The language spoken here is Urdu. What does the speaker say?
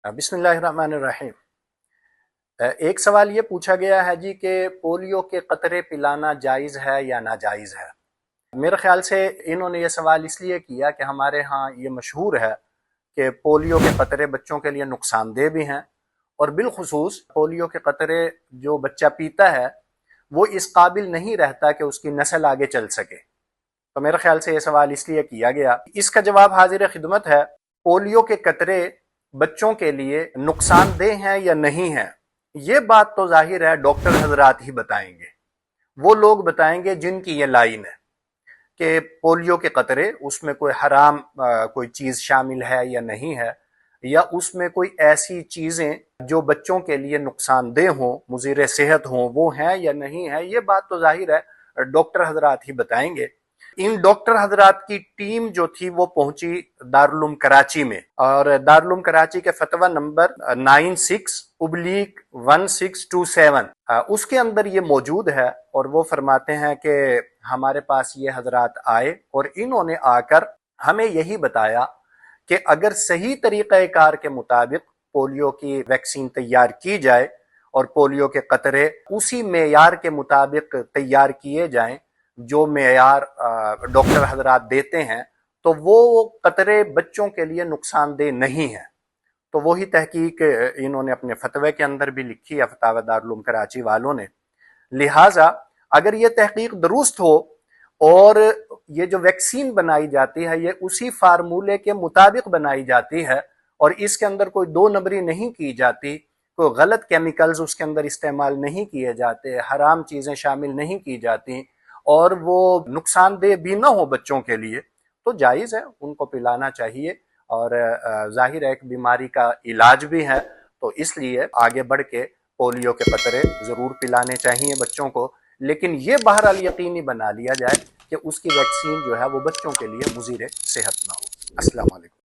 بسم اللہ الرحمن الرحیم۔ ایک سوال یہ پوچھا گیا ہے جی کہ پولیو کے قطرے پلانا جائز ہے یا ناجائز ہے۔ میرے خیال سے انہوں نے یہ سوال اس لیے کیا کہ ہمارے ہاں یہ مشہور ہے کہ پولیو کے قطرے بچوں کے لیے نقصان دہ بھی ہیں، اور بالخصوص پولیو کے قطرے جو بچہ پیتا ہے وہ اس قابل نہیں رہتا کہ اس کی نسل آگے چل سکے۔ تو میرے خیال سے یہ سوال اس لیے کیا گیا۔ اس کا جواب حاضر خدمت ہے۔ پولیو کے قطرے بچوں کے لیے نقصان دہ ہیں یا نہیں ہیں، یہ بات تو ظاہر ہے ڈاکٹر حضرات ہی بتائیں گے۔ وہ لوگ بتائیں گے جن کی یہ لائن ہے کہ پولیو کے قطرے اس میں کوئی حرام کوئی چیز شامل ہے یا نہیں ہے، یا اس میں کوئی ایسی چیزیں جو بچوں کے لیے نقصان دہ ہوں، مضر صحت ہوں، وہ ہیں یا نہیں ہے۔ یہ بات تو ظاہر ہے ڈاکٹر حضرات ہی بتائیں گے۔ ان ڈاکٹر حضرات کی ٹیم جو تھی وہ پہنچی دارالعلوم کراچی میں، اور دارالعلوم کراچی کے فتویٰ نمبر 96/1627 اس کے اندر یہ موجود ہے، اور وہ فرماتے ہیں کہ ہمارے پاس یہ حضرات آئے اور انہوں نے آ کر ہمیں یہی بتایا کہ اگر صحیح طریقہ کار کے مطابق پولیو کی ویکسین تیار کی جائے اور پولیو کے قطرے اسی معیار کے مطابق تیار کیے جائیں جو معیار ڈاکٹر حضرات دیتے ہیں، تو وہ قطرے بچوں کے لیے نقصان دہ نہیں ہیں۔ تو وہی تحقیق انہوں نے اپنے فتوے کے اندر بھی لکھی ہے، فتاوی دارالعلوم کراچی والوں نے۔ لہٰذا اگر یہ تحقیق درست ہو اور یہ جو ویکسین بنائی جاتی ہے یہ اسی فارمولے کے مطابق بنائی جاتی ہے، اور اس کے اندر کوئی دو نمبری نہیں کی جاتی، کوئی غلط کیمیکلز اس کے اندر استعمال نہیں کیے جاتے، حرام چیزیں شامل نہیں کی جاتی، اور وہ نقصان دہ بھی نہ ہو بچوں کے لیے، تو جائز ہے، ان کو پلانا چاہیے۔ اور ظاہر ہے ایک بیماری کا علاج بھی ہے، تو اس لیے آگے بڑھ کے پولیو کے قطرے ضرور پلانے چاہیے بچوں کو، لیکن یہ بہرحال یقینی بنا لیا جائے کہ اس کی ویکسین جو ہے وہ بچوں کے لیے مضر صحت نہ ہو۔ السلام علیکم۔